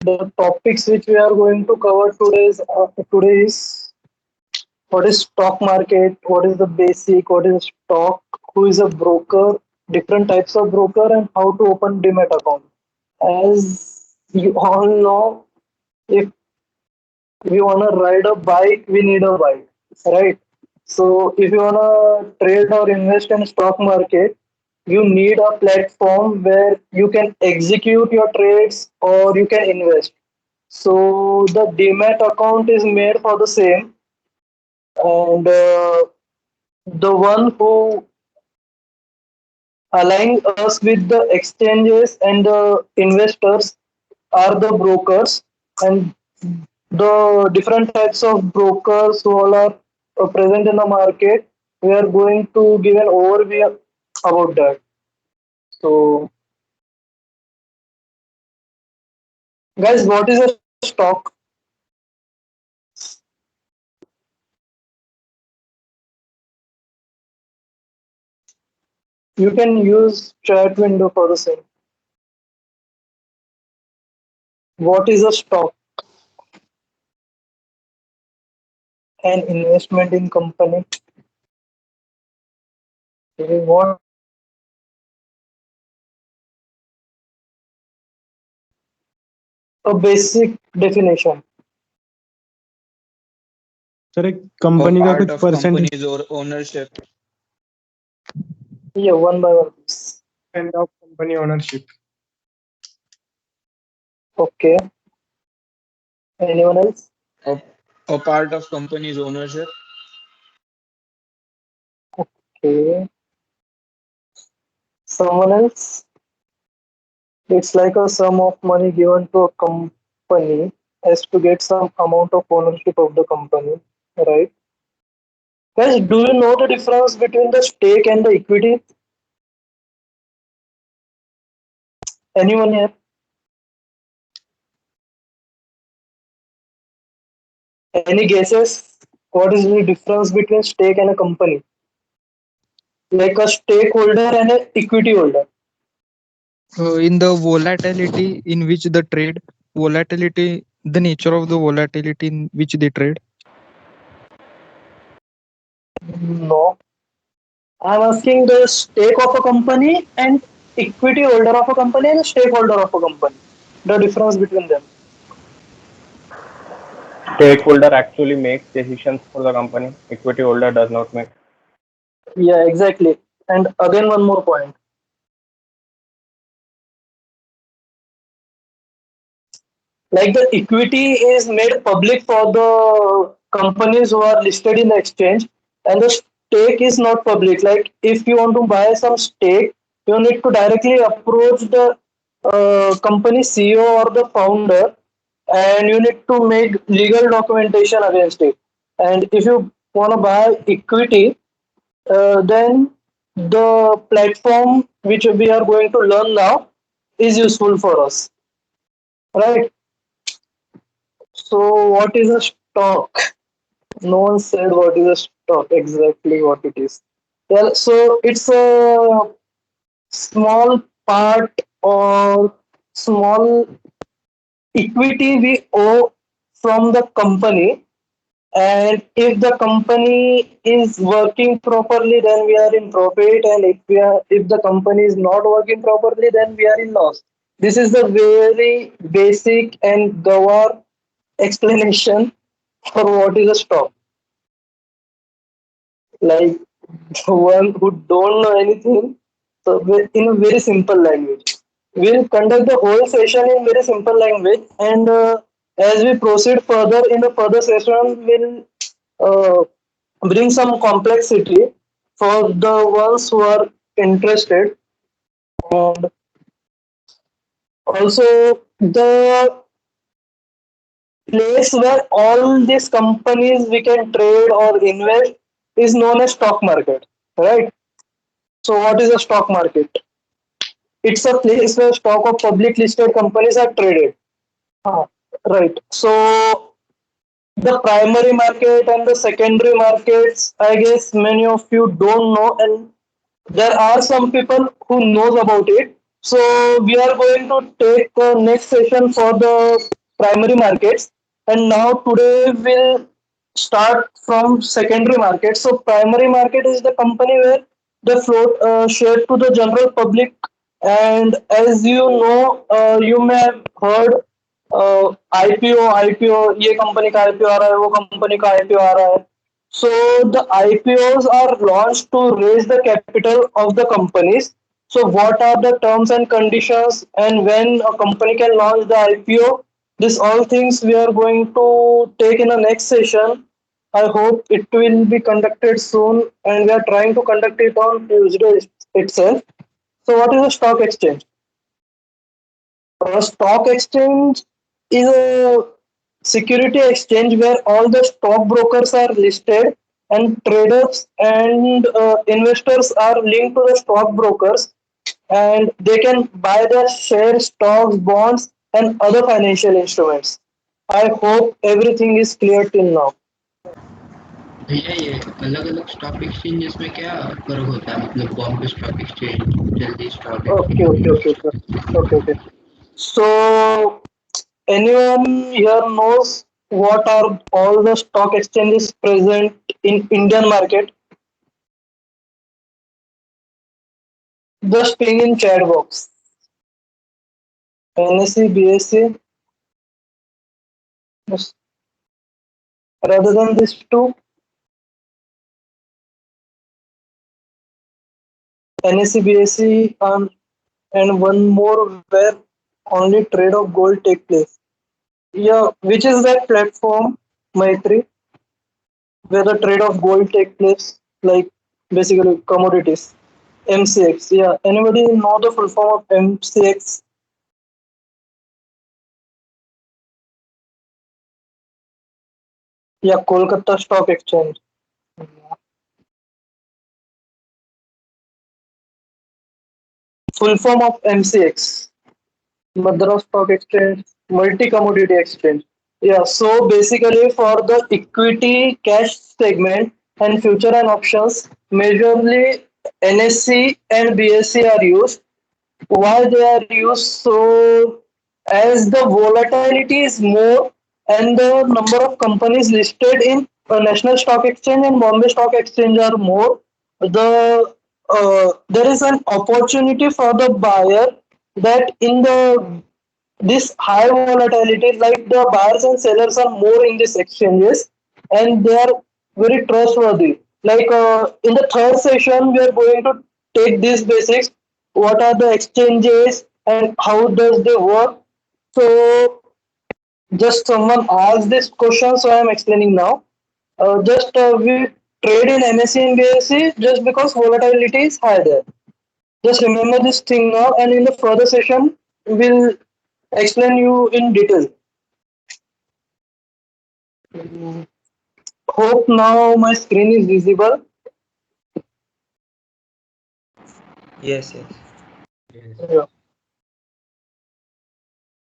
the topics which we are going to cover today is what is stock market, what is the basic, what is stock, who is a broker, different types of broker, and how to open demat account. As you all know, if we wanna ride a bike, we need a bike, right? So if you wanna trade or invest in stock market, you need a platform where you can execute your trades or you can invest. So the demat account is made for the same, and the one who align us with the exchanges and the investors are the brokers, and the different types of brokers who all are present in the market. We are going to give an overview about that. So, guys, what is a stock? You can use chat window for the same. What is a stock? An investment in company. What a basic definition. Sir एक A company का part कुछ of percentage company's or ownership. Yeah, one by one. Please. Of company ownership. Okay. Anyone else? A, a part of company's ownership. Okay. Someone else? It's like a sum of money given to a company as to get some amount of ownership of the company, right? Guys, do you know the difference between the stake and the equity? Anyone here? Any guesses? What is the difference between stake and a company? Like a stakeholder and an equity holder. In the volatility in which the trade volatility the nature of the volatility in which they trade. No. I'm asking the stake of a company and equity holder of a company and a stakeholder of a company. The difference between them. Stakeholder actually makes decisions for the company. Equity holder does not make. Yeah, exactly. And again, one more point. Like the equity is made public for the companies who are listed in the exchange, and the stake is not public. Like if you want to buy some stake, you need to directly approach the company CEO or the founder, and you need to make legal documentation against it. And if you want to buy equity, then the platform which we are going to learn now is useful for us, right? So, what is a stock? No one said what is a stock, exactly what it is. Well, so it's a small part or small equity we owe from the company, and if the company is working properly, then we are in profit, and if the company is not working properly, then we are in loss. This is the very basic and Gawar explanation for what is a stock. Like the one who don't know anything, so in a very simple language. We'll conduct the whole session in very simple language, and as we proceed further in the further session, we'll uh, bring some complexity for the ones who are interested, and also the place where all these companies we can trade or invest is known as stock market, right? So what is a stock market? It's a place where stock of public listed companies are traded. Ah, right. So the primary market and the secondary markets, I guess many of you don't know, and there are some people who knows about it. So we are going to take the next session for the primary markets, and now today we'll start from secondary market. So primary market is the company where the float shared to the general public, and as you know, you may have heard IPO IPO ये company का IPO आ रहा है वो company का IPO आ रहा है. So the IPOs are launched to raise the capital of the companies. So what are the terms and conditions and when a company can launch the IPO? This all things we are going to take in the next session. I hope it will be conducted soon and we are trying to conduct it on Tuesday itself. So what is a stock exchange? A stock exchange is a security exchange where all the stockbrokers are listed and traders and investors are linked to the stockbrokers and they can buy the shares, stocks, bonds, and other financial instruments. I hope everything is clear till now. भैया ये अलग अलग stock exchanges में क्या फर्क होता है मतलब Bombay stock exchange Delhi stock Okay, okay, okay, exchange okay, okay, okay. So, anyone here knows what are all the stock exchanges present in Indian market? Just ping in chat box. NSE, BSE. Yes. Rather than these two, NSE, BSE, and one more where only trade of gold take place. Yeah, which is that platform, Maitri, where the trade of gold take place, like basically commodities. MCX. Yeah. Anybody know the full form of MCX? Yeah, Kolkata Stock Exchange. Full form of MCX. Madras Stock Exchange, Multi Commodity Exchange. Yeah, so basically for the equity cash segment and future and options, majorly NSC and BSC are used. Why they are used? So as the volatility is more and the number of companies listed in National Stock Exchange and Bombay Stock Exchange are more, there is an opportunity for the buyer that in the this high volatility, like the buyers and sellers are more in these exchanges and they are very trustworthy. Like in the third session, we are going to take these basics. What are the exchanges and how does they work? So just someone asked this question, so I am explaining now. Just we trade in NSE and BSE just because volatility is high there. Just remember this thing now, and in the further session, we'll explain you in detail. Hope now my screen is visible. Yes, yes. Yeah.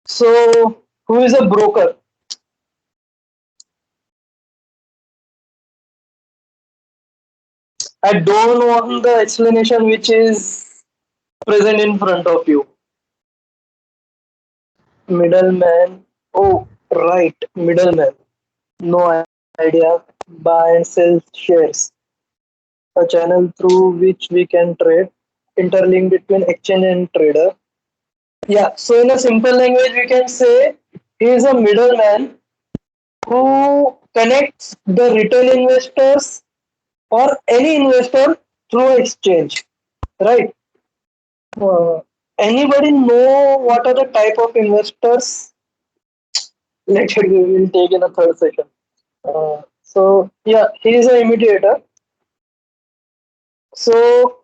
So, who is a broker? I don't want the explanation which is present in front of you. Middleman. Oh, right, middleman. No idea. Buy and sell shares. A channel through which we can trade. Interlink between exchange and trader. Yeah, so in a simple language, we can say he is a middleman who connects the retail investors or any investor through exchange, right? Uh, Anybody know what are the type of investors? Later we will take in a third session. So yeah, he is a mediator. So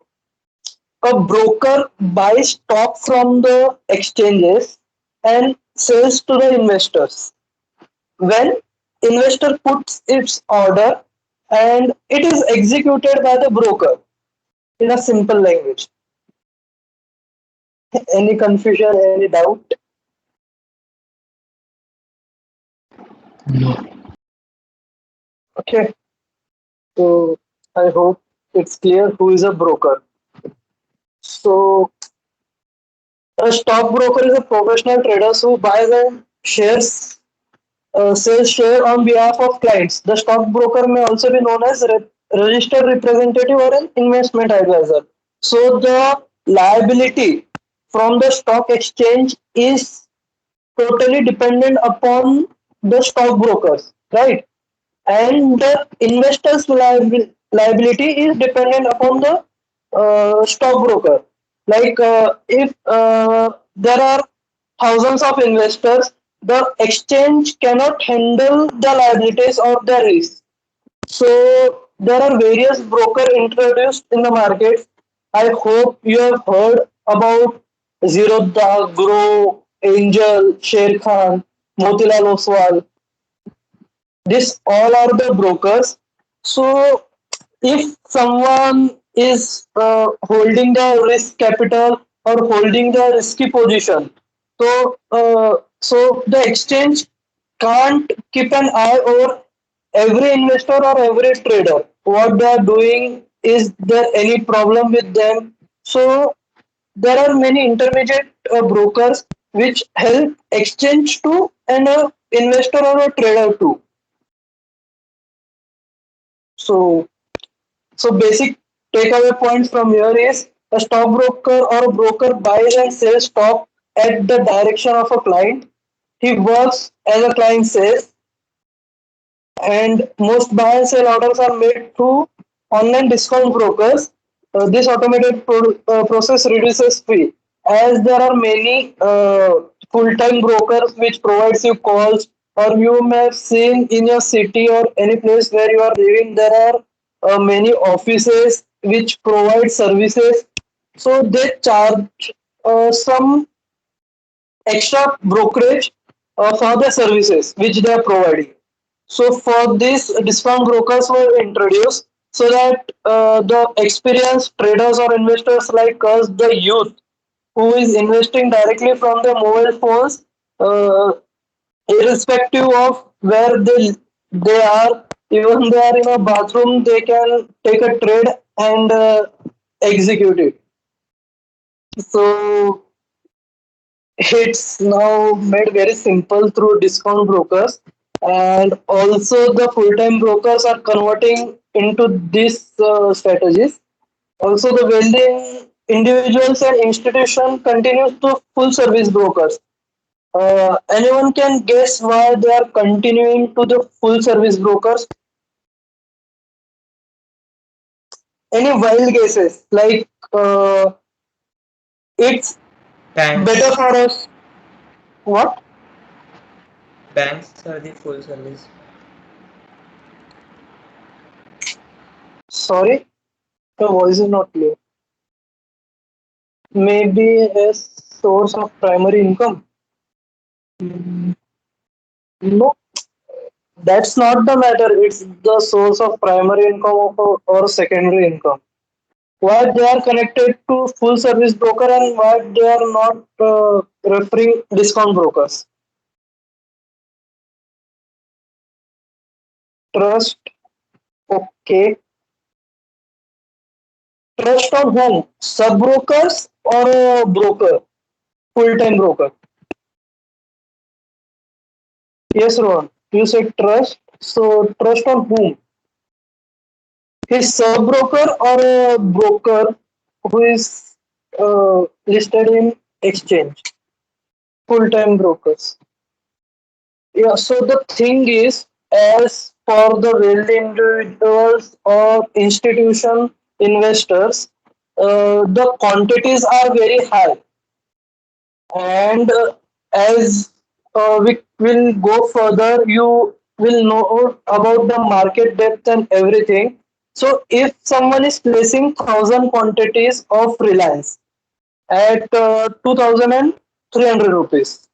a broker buys stock from the exchanges and sells to the investors. When investor puts its order and it is executed by the broker in a simple language. Any confusion, any doubt? No Okay, so I hope it's clear who is a broker. So A stockbroker is a professional trader who buys and sells share on behalf of clients. The stockbroker may also be known as registered representative or an investment advisor. So the liability from the stock exchange is totally dependent upon the stockbrokers, right? And the investor's liability is dependent upon the stockbroker. Like if there are thousands of investors, the exchange cannot handle the liabilities or the risk. So there are various broker introduced in the market. I hope you have heard about Zerodha, Grow, Angel, Sher Khan, Motilal Oswal. These all are the brokers. So if someone is holding the risk capital or holding the risky position, so the exchange can't keep an eye over every investor or every trader. What they are doing, is there any problem with them? So there are many intermediate brokers which help exchange to and a investor or a trader too. So So basic takeaway points from here is a stockbroker or a broker buys and sells stock at the direction of a client. He works as a client says, and most buy and sell orders are made through online discount brokers. This automated process reduces fee, as there are many full-time brokers which provides you calls, or you may have seen in your city or any place where you are living, there are many offices which provide services, so they charge some extra brokerage for the services which they are providing. So for this, discount brokers were introduced so that the experienced traders or investors like us, the youth, who is investing directly from their mobile phones, uh, irrespective of where they are, even they are in a bathroom, they can take a trade and execute it. So it's now made very simple through discount brokers, and also the full-time brokers are converting into these strategies. Also the wealthy individuals and institution continues to full service brokers. Anyone can guess why they are continuing to the full service brokers? Any wild guesses? Like it's better Banks. for us. What? Banks are the full service. Sorry, the voice is not clear. Maybe a source of primary income. Mm, no, that's not the matter. It's the source of primary income or secondary income. Why they are connected to full service broker and why they are not referring discount brokers? Trust. Okay. Trust on whom? Sub brokers or a broker? Full time broker. Yes, Rohan. You said trust. So trust on whom? His sub broker or a broker who is listed in exchange? Full time brokers. Yeah, so the thing is, as for the wealthy individuals or institution investors, the quantities are very high, and as we will go further, you will know about the market depth and everything. So, if someone is placing 1,000 quantities of Reliance at 2,300 rupees,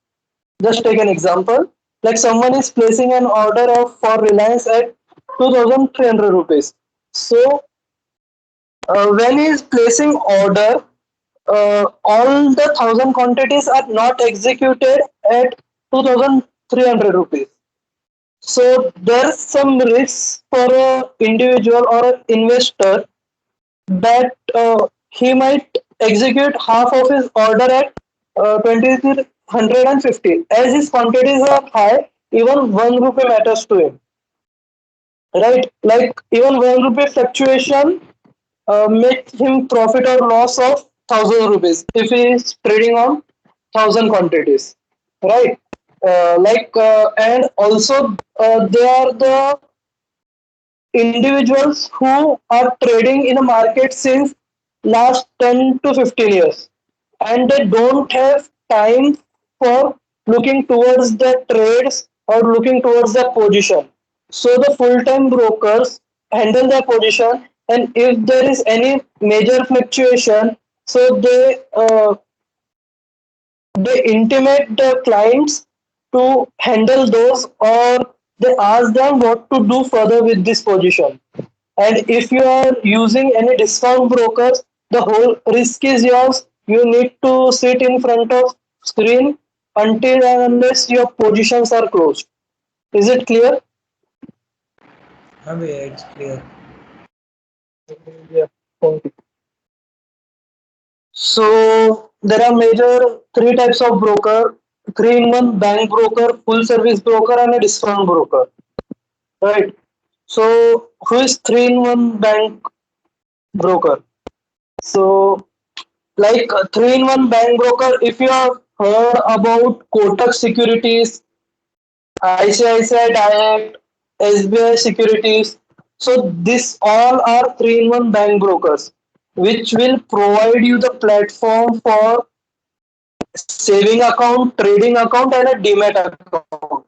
just take an example. Like someone is placing an order of for Reliance at 2,300 rupees. So when he is placing order, all the 1,000 quantities are not executed at 2,300 rupees. So there's some risk for a individual or an investor that he might execute half of his order at 20 to 150. As his quantities are high, even 1 rupee matters to him, right? Like even 1 rupee fluctuation makes him profit or loss of 1,000 rupees if he is trading on 1,000 quantities, right? And also they are the individuals who are trading in the market since last 10 to 15 years, and they don't have time for looking towards the trades or looking towards the position. So the full-time brokers handle their position, and if there is any major fluctuation, so they intimate the clients to handle those, or they ask them what to do further with this position. And if you are using any discount brokers, the whole risk is yours. You need to sit in front of screen until and unless your positions are closed. Is it clear? हाँ भैया it's clear. Yeah. Okay. So there are major three types of broker: three-in-one bank broker, full service broker, and a discount broker. Right. So who is three-in-one bank broker? So like a three-in-one bank broker, if you have heard about Kotak Securities, ICICI Direct, SBI Securities, so this all are three-in-one bank brokers, which will provide you the platform for saving account, trading account, and a demat account.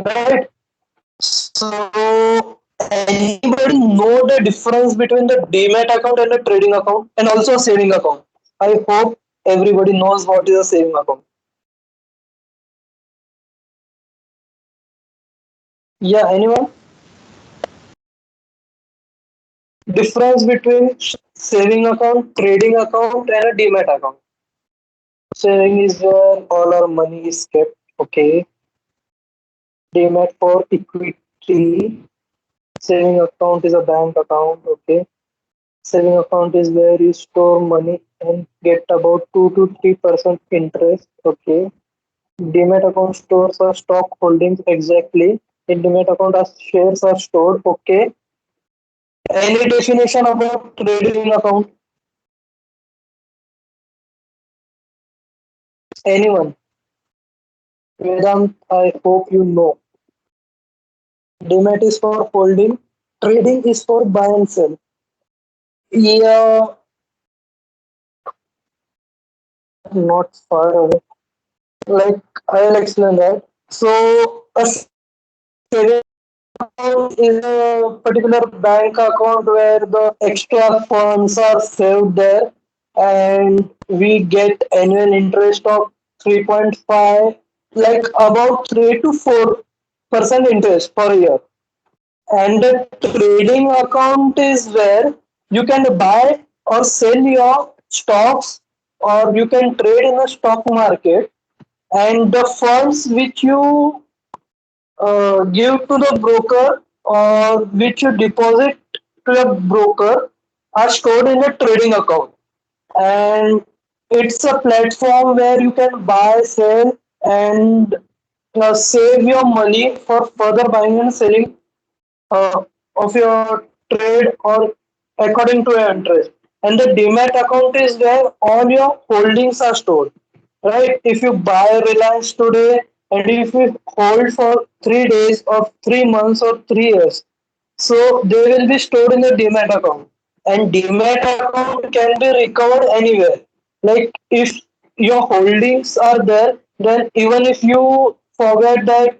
Right? So anybody know the difference between the demat account and a trading account, and also a saving account? I hope everybody knows what is a saving account. Yeah, anyone? Difference between saving account, trading account, and a demat account. Saving is where all our money is kept. Okay. Demat for equity. Saving account is a bank account. Okay. Saving account is where you store money and get about 2 to 3% interest. Okay. Demat account stores our stock holdings exactly. In demat account, our shares are stored. Okay. Any definition about trading account? Anyone? Vedant, I hope you know. Demat is for holding. Trading is for buy and sell. Yeah, not far away. Like I'll explain that. So a saving account is a particular bank account where the extra funds are saved there, and we get annual interest of 3.5, like about 3 to 4% interest per year. And the trading account is where you can buy or sell your stocks, or you can trade in the stock market, and the funds which you give to the broker or which you deposit to a broker are stored in a trading account. And it's a platform where you can buy, sell, and save your money for further buying and selling uh, of your trade or according to your interest. And the demat account is where all your holdings are stored. Right? If you buy Reliance today and if you hold for 3 days or 3 months or 3 years, so they will be stored in the demat account. And demat account can be recovered anywhere. Like if your holdings are there, then even if you forget that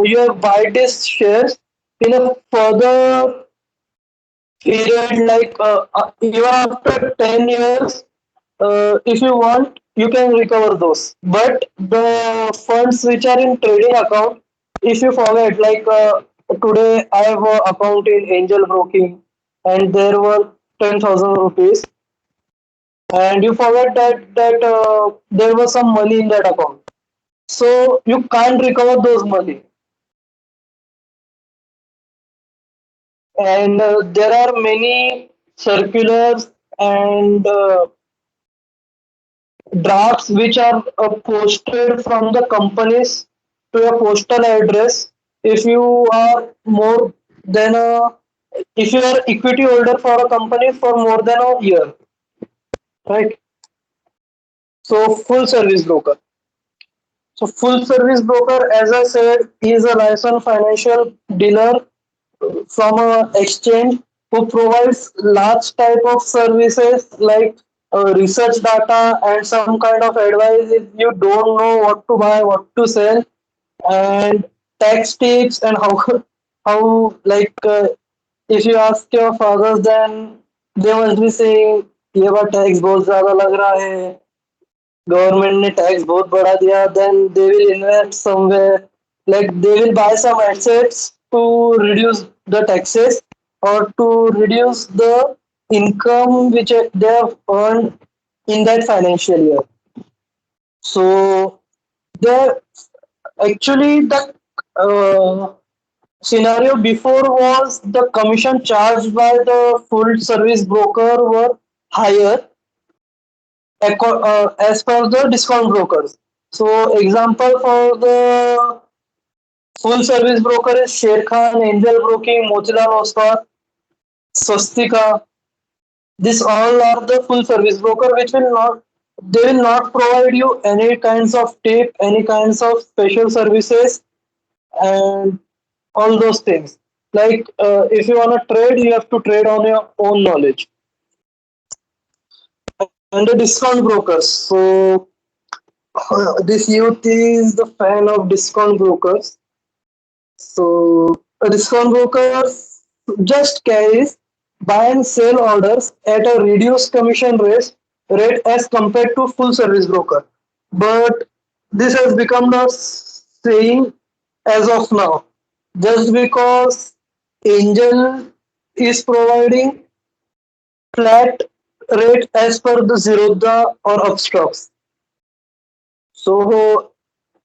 you have buy these shares in a further period, like even after 10 years, if you want, you can recover those. But the funds which are in trading account, if you forget, like today I have an account in Angel Broking, and there were 10,000 rupees, and you forget that there was some money in that account. So you can't recover those money. And there are many circulars and drafts which are posted from the companies to your postal address. If you are more than a if you are equity holder for a company for more than a year, right? So full service broker. So full service broker, as I said, is a licensed financial dealer from a exchange who provides large type of services like research data and some kind of advice if you don't know what to buy, what to sell, and tax tips and how how like if you ask your fathers, then they must be saying ये बार tax बहुत ज्यादा लग रहा है, government ने tax बहुत बढ़ा दिया, then they will invest somewhere, like they will buy some assets to reduce the taxes or to reduce the income which they have earned in that financial year. So the actually the uh, scenario before was the commission charged by the full service broker were higher as per the discount brokers. So example for the full service broker is Sher Khan, Angel Broking, Motilal Oswal, Swastika. These all are the full service broker which will not they will not provide you any kinds of tip, any kinds of special services and all those things. Like if you want to trade, you have to trade on your own knowledge. And the discount brokers. So this youth is the fan of discount brokers. So a discount broker just carries buy and sell orders at a reduced commission rate as compared to full service broker. But this has become the saying as of now. Just because Angel is providing flat rate as per the Zerodha or Upstocks. So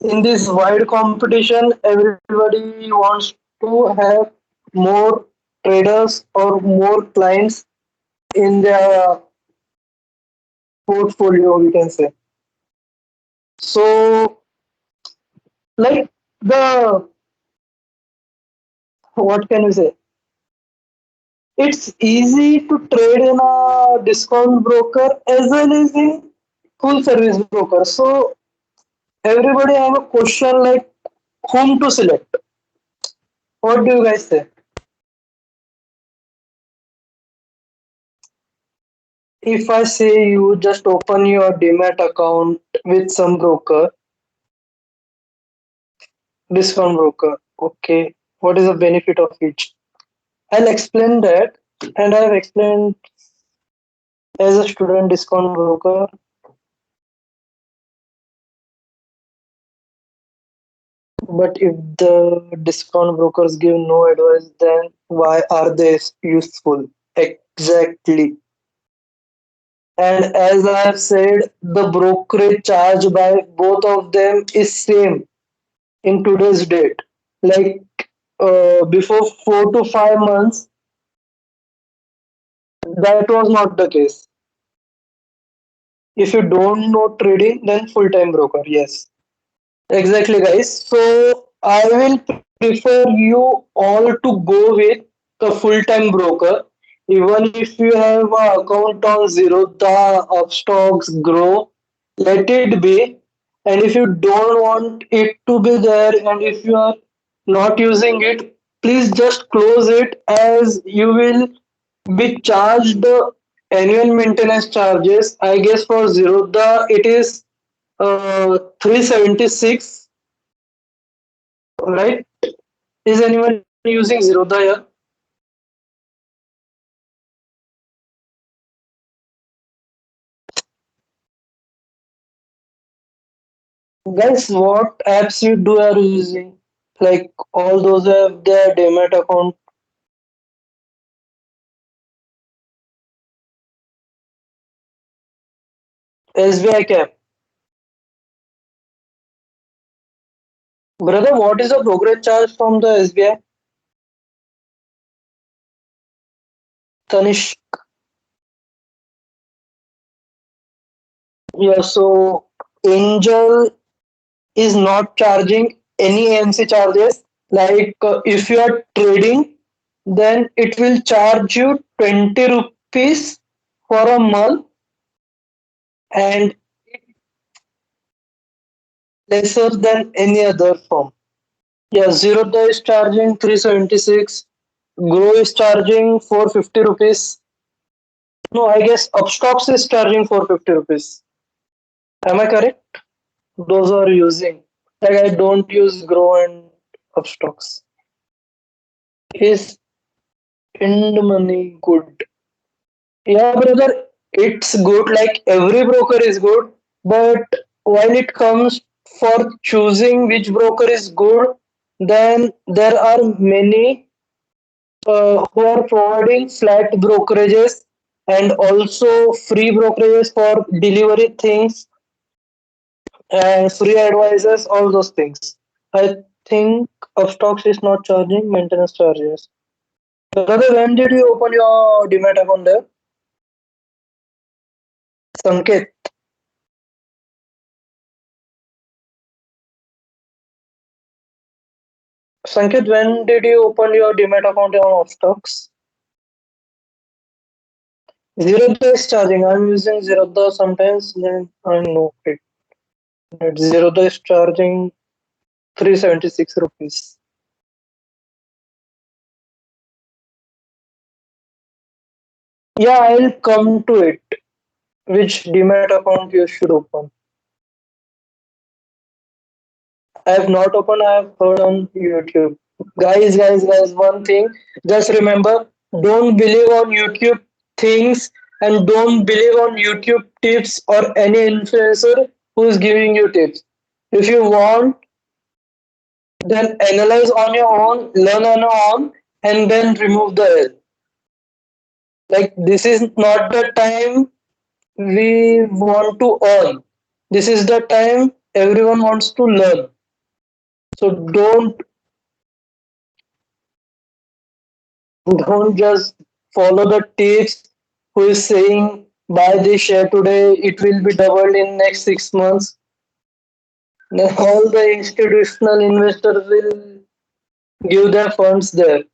in this wide competition, everybody wants to have more traders or more clients in their portfolio, we can say. So, like the what can we say? It's easy to trade in a discount broker as well as in full service broker. So everybody have a question like whom to select. What do you guys say? If I say you just open your Demat account with some broker, discount broker, okay, what is the benefit of each? I'll explain that, and I've explained as a student discount broker. But if the discount brokers give no advice, then why are they useful? Exactly. And as I have said, the brokerage charge by both of them is same in today's date. Like before 4 to 5 months, that was not the case. If you don't know trading, then full time broker, yes. Exactly, guys. So I will prefer you all to go with the full time broker. Even if you have an account on Zerodha, Upstocks, Grow, let it be. And if you don't want it to be there, and if you are not using it, please just close it, as you will be charged the annual maintenance charges. I guess for Zerodha it is 376, right? Is anyone using Zerodha here? Guys, what apps you do are using? Like all those have their Demat account. SBI cap. Brother, what is the brokerage charge from the SBI? Tanish. Yeah, so Angel is not charging any AMC charges. Like if you are trading, then it will charge you 20 rupees for a month and lesser than any other firm. Yeah, Zerodha is charging 376. Grow is charging 450 rupees. No, I guess Upstocks is charging 450 rupees. Am I correct? Those are using. Like I don't use Grow and Upstocks. Is End Money good? Yeah, brother, it's good. Like every broker is good, but when it comes for choosing which broker is good, then there are many who are providing flat brokerages and also free brokerages for delivery things and free advisors, all those things. I think Upstocks is not charging maintenance charges. Brother, when did you open your Demat account there? Sanket. Sanket, when did you open your Demat account on Upstocks? Zerodha is charging. I'm using Zerodha sometimes, then I know it. That Zerodha is charging 376 rupees. Yeah, I'll come to it. Which Demat account you should open? I have not opened. I have heard on YouTube. Guys, one thing. Just remember, don't believe on YouTube things and don't believe on YouTube tips or any influencer who is giving you tips. If you want, then analyze on your own, learn on your own, and then remove the help. Like this is not the time we want to earn. This is the time everyone wants to learn. So don't just follow the tips who is saying buy this share today, it will be doubled in next 6 months. Then all the institutional investors will give their funds there.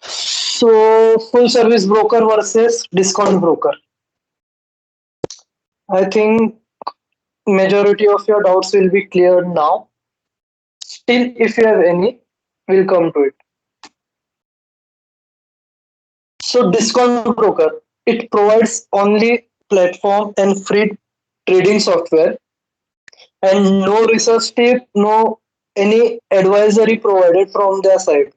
So full service broker versus discount broker. I think majority of your doubts will be cleared now. Still, if you have any, we'll come to it. So discount broker, it provides only platform and free trading software and no research tip, no any advisory provided from their side.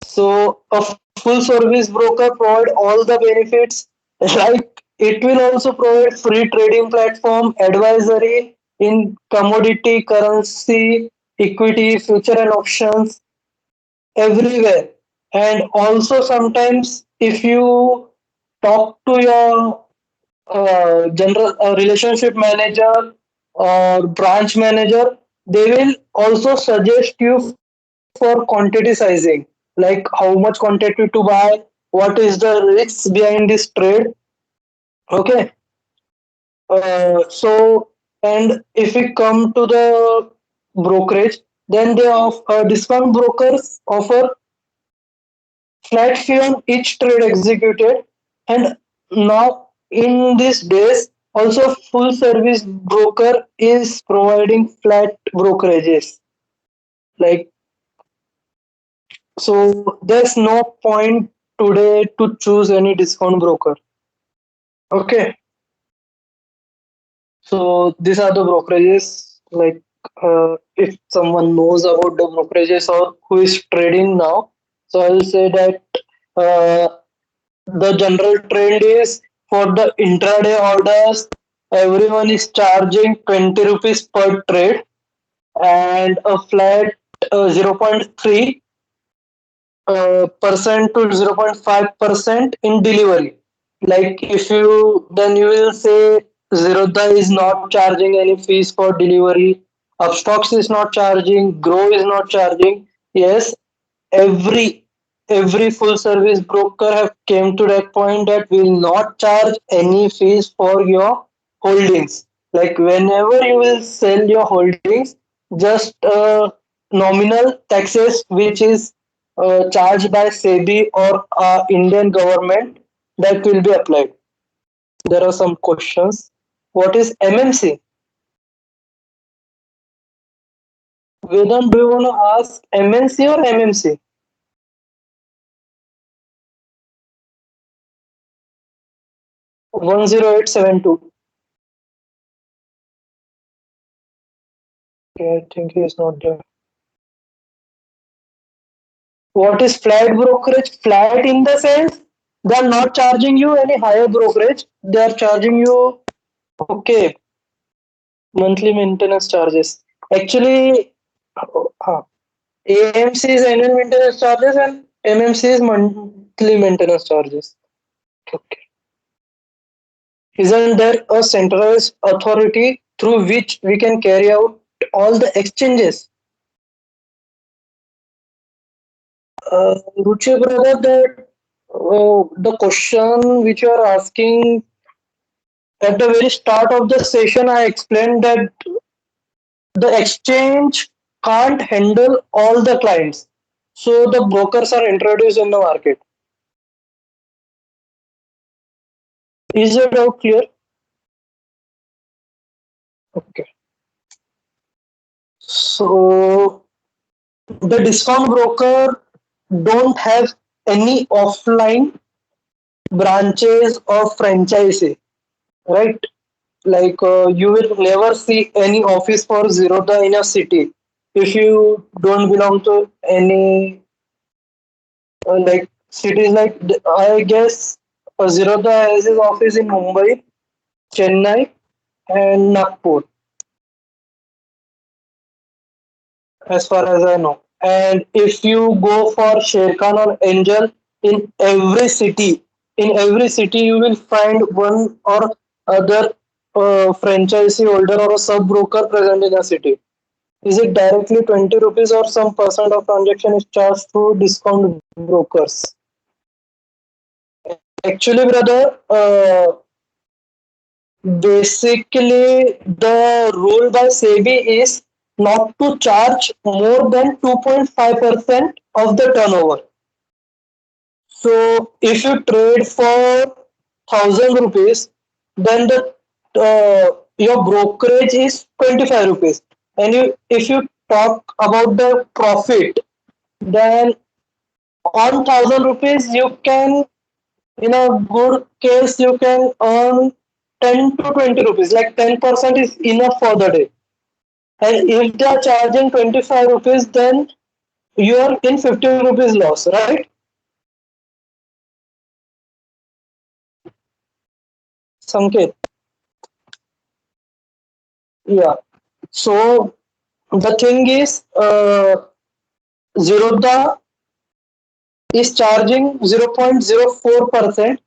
So a full service broker provide all the benefits, like it will also provide free trading platform, advisory in commodity, currency, equity, future and options everywhere. And also sometimes if you talk to your general relationship manager or branch manager, they will also suggest you for quantity sizing, like how much quantity to buy, what is the risks behind this trade. Okay, so and if we come to the brokerage, then they discount brokers offer flat fee on each trade executed, and now in these days also full service broker is providing flat brokerages, like so there's no point today to choose any discount broker. Okay, so these are the brokerages, like if someone knows about the brokerages or who is trading now, so I'll say that uh, the general trend is for the intraday orders, everyone is charging 20 rupees per trade and a flat 0.3 percent to 0.5% in delivery. Like if you then you will say Zerodha is not charging any fees for delivery, Upstocks is not charging, Grow is not charging. Yes, every every full service broker have came to that point that will not charge any fees for your holdings. Like whenever you will sell your holdings, just nominal taxes which is charged by SEBI or Indian government, that will be applied. There are some questions. What is MMC? Vedant, do you want to ask MNC or MMC? 10872. Okay, I think he is not there. What is flat brokerage? Flat in the sense they are not charging you any higher brokerage. They are charging you, okay, monthly maintenance charges. Actually, AMC is annual maintenance charges and MMC is monthly maintenance charges. Okay. Isn't there a centralized authority through which we can carry out all the exchanges? Ruchi brother, the question which you are asking at the very start of the session, I explained that the exchange can't handle all the clients. So the brokers are introduced in the market. Is it out clear? Okay. So the discount broker don't have any offline branches or franchisee, right? Like you will never see any office for Zerodha in a city if you don't belong to any like cities. Like I guess Zerodha has his office in Mumbai, Chennai, and Nagpur, as far as I know. And if you go for Sherkan or Angel, in every city you will find one or other franchisee holder or a sub broker present in a city. Is it directly 20 rupees or some percent of transaction is charged through discount brokers? Actually, brother, basically the rule by SEBI is not to charge more than 2.5% of the turnover. So if you trade for 1,000 rupees, then the your brokerage is 25 rupees. And if you talk about the profit, then on 1,000 rupees you can, in a good case, you can earn 10 to 20 rupees. Like 10% is enough for the day. And if they are charging 25 rupees, then you are in 15 rupees loss, right? Sanket. Yeah. So the thing is, Zerodha is charging 0.04%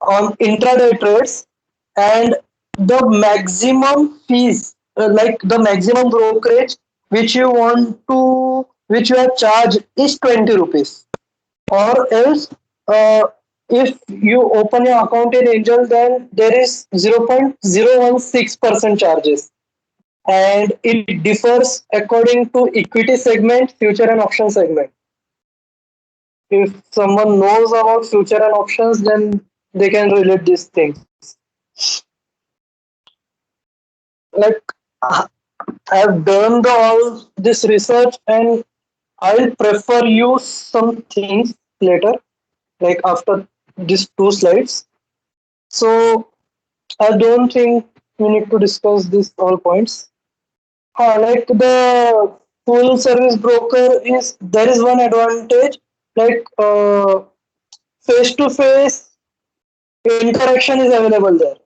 on intraday trades, and the maximum fees, like the maximum brokerage which you are charged is 20 rupees. Or else, uh, if you open your account in Angel, then there is 0.016% charges, and it differs according to equity segment, future and option segment. If someone knows about future and options, then they can relate these things. Like I've done all this research, and I'll prefer you some things later, like after these two slides. So I don't think we need to discuss these all points. Like the full service broker is, there is one advantage, like face to face interaction is available there.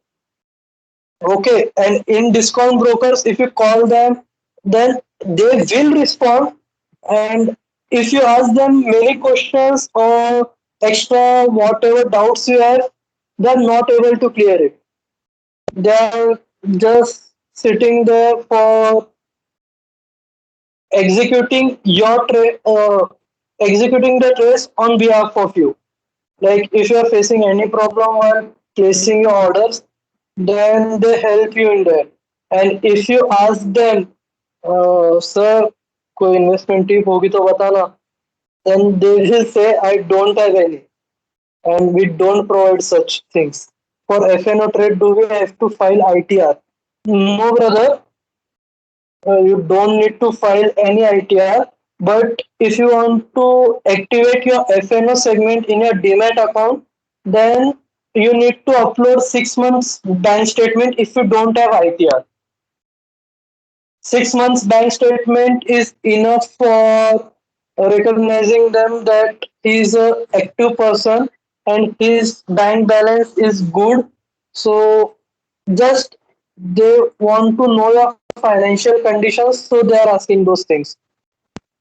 Okay, and in discount brokers, if you call them, then they will respond. And if you ask them many questions or extra whatever doubts you have, they're not able to clear it. They're just sitting there for executing your trade, executing the trades on behalf of you. Like if you are facing any problem while placing your orders, then they help you in there. And if you ask them, sir, कोई investment tip होगी तो बताना, then they will say, I don't have any, and we don't provide such things. For FNO trade, do we have to file ITR? No, brother, you don't need to file any ITR. But if you want to activate your FNO segment in your Demat account, then you need to upload 6 months bank statement if you don't have ITR. 6 months bank statement is enough for recognizing them that he is a active person and his bank balance is good. So just they want to know your financial conditions, so they are asking those things.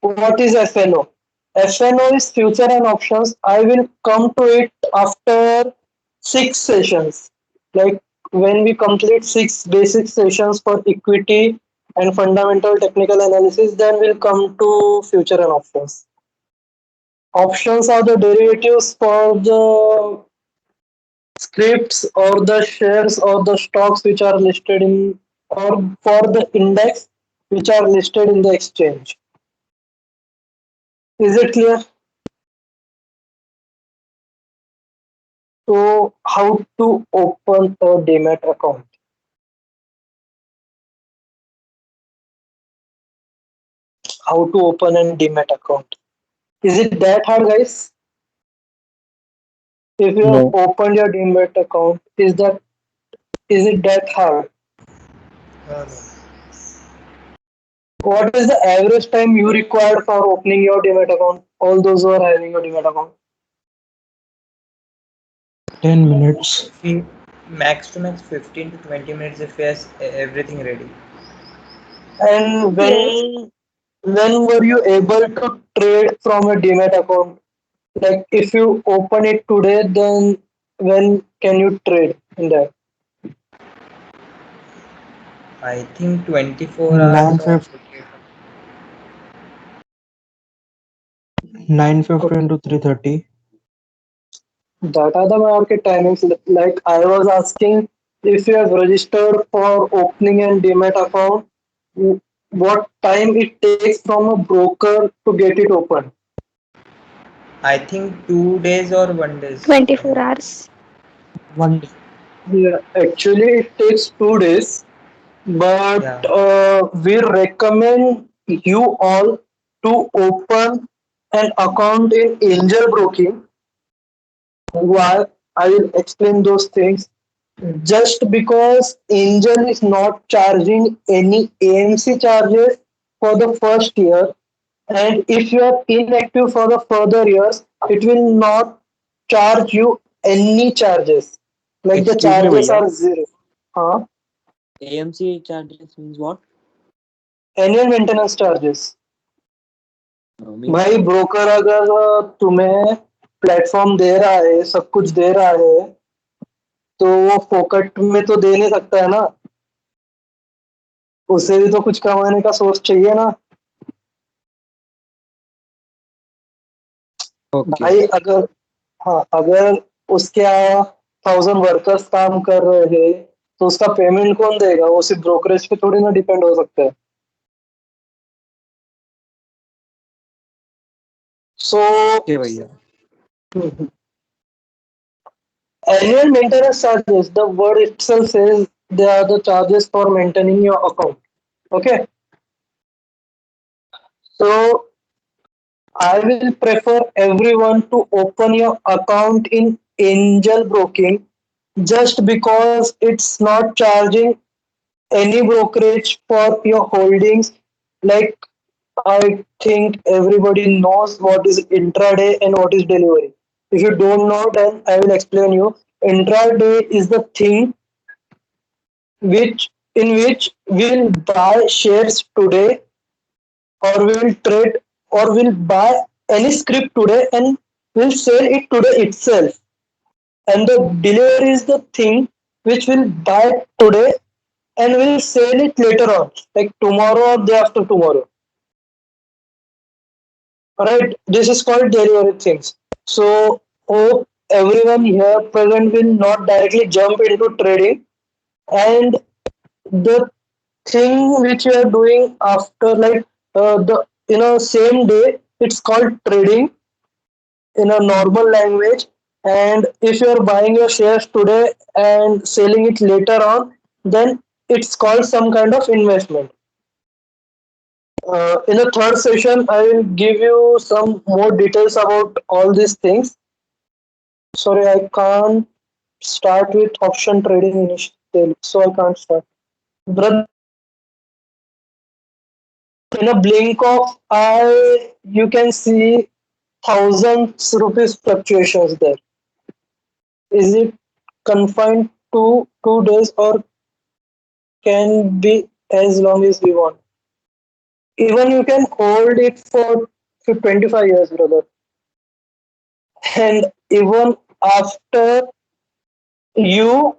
What is FNO? FNO is future and options. I will come to it after 6 sessions. Like when we complete 6 basic sessions for equity and fundamental technical analysis, then we'll come to future and options. Options are the derivatives for the scripts or the shares or the stocks which are listed in, or for the index which are listed in the exchange. Is it clear? So, how to open a Demat account? How to open a Demat account? Is it that hard, guys? If you have No. opened your Demat account, is it that hard? No. What is the average time you require for opening your Demat account? All those who are having a Demat account. 10 minutes. Max to max 15 to 20 minutes if he has everything ready. And Yes. when were you able to trade from a Demat account? Like if you open it today, then when can you trade in that? I think 24 hours or 9:50 9:15 to 3:30. That are the market timings. Like I was asking, if you have registered for opening and Demat account, what time it takes from a broker to get it open? I think 2 days or 1 days. 24 hours. 1 day. Yeah, actually it takes 2 days, but Yeah. we recommend you all to open an account in angel broking. Why? I will explain those things. Just because Angel is not charging any AMC charges for the first year, and if you are inactive for the further years, it will not charge you any charges. Like the Excuse me, charges भैया. are zero. Huh? AMC charges means what? Annual maintenance charges. Means भाई broker अगर तुम्हें platform दे रहा है, सब कुछ दे रहा है, तो वो फोकट में तो दे नहीं सकता है ना. उसे भी तो कुछ कमाने का सोर्स चाहिए ना. okay. भाई अगर, हाँ, अगर उसके यहाँ 1000 वर्कर्स काम कर रहे हैं, तो उसका पेमेंट कौन देगा? वो सिर्फ ब्रोकरेज पे थोड़ी ना डिपेंड हो सकता है. सो Okay, भैया. annual maintenance charges, the word itself says they are the charges for maintaining your account. Okay, so I will prefer everyone to open your account in angel broking, just because it's not charging any brokerage for your holdings. Like I think everybody knows what is intraday and what is delivery. If you don't know, then I will explain you. Intraday is the thing which we'll buy shares today, or we'll trade, or we'll buy any script today and we'll sell it today itself. And the delivery is the thing which we'll buy today and we'll sell it later on, like tomorrow or day after tomorrow. right? This is called derivative things. So hope everyone here present will not directly jump into trading, and the thing which you are doing after like the same day, it's called trading in a normal language. And if you are buying your shares today and selling it later on, then it's called some kind of investment. In the third session, I will give you some more details about all these things. Sorry, I can't start with option trading initially, so I can't start. Brother, in a blink of eye, you can see thousands rupees fluctuations there. Is it confined to 2 days or can be as long as we want? Even you can hold it for 25 years, brother. And even after you,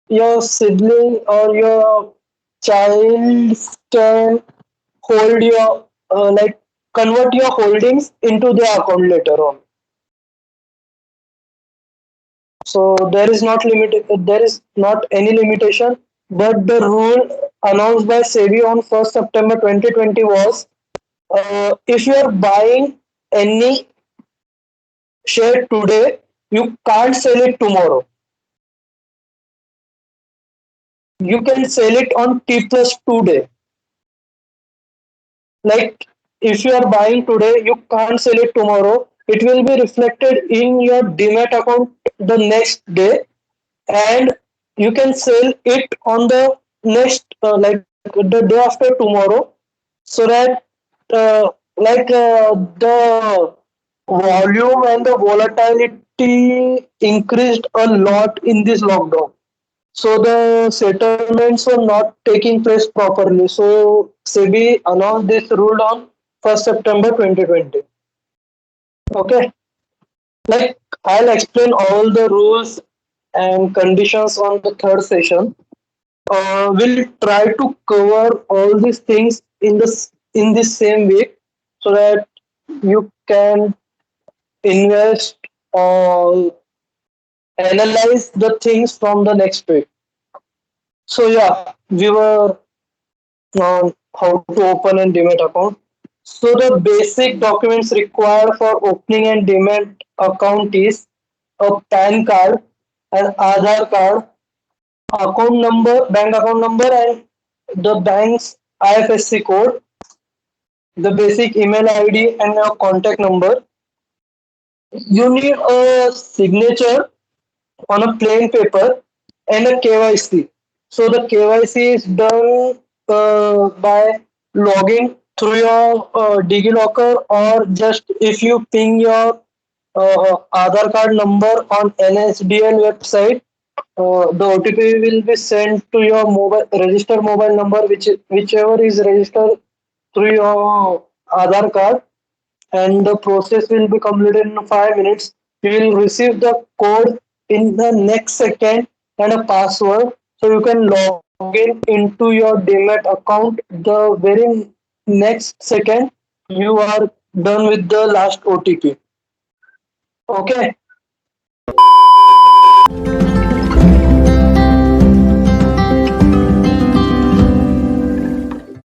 your sibling or your child can hold your convert your holdings into their account later on. So there is not any limitation, but the rule announced by SEBI on 1st September 2020 was if you are buying any share today, you can't sell it tomorrow. You can sell it on T plus 2 day. Like if you are buying today, you can't sell it tomorrow. It will be reflected in your Demat account the next day, and you can sell it on the next the day after tomorrow, so that the volume and the volatility increased a lot in this lockdown, so the settlements were not taking place properly. So SEBI announced this rule on 1st September 2020. Okay, like I'll explain all the rules and conditions on the third session. We'll try to cover all these things in this same week, so that you can invest or analyze the things from the next week. So yeah, we were on how to open and demat account. So the basic documents required for opening and demat account is a PAN card, an Aadhaar card, account number, bank account number, and the bank's IFSC code, the basic email ID, and your contact number. You need a signature on a plain paper and a KYC. So the KYC is done by logging through your DigiLocker, or just if you ping your Aadhaar card number on NSDL website, the OTP will be sent to your mobile registered mobile number, whichever is registered through your Aadhaar card, and the process will be completed in 5 minutes. You will receive the code in the next second and a password, so you can log in into your Demat account the very next second you are done with the last OTP. Okay,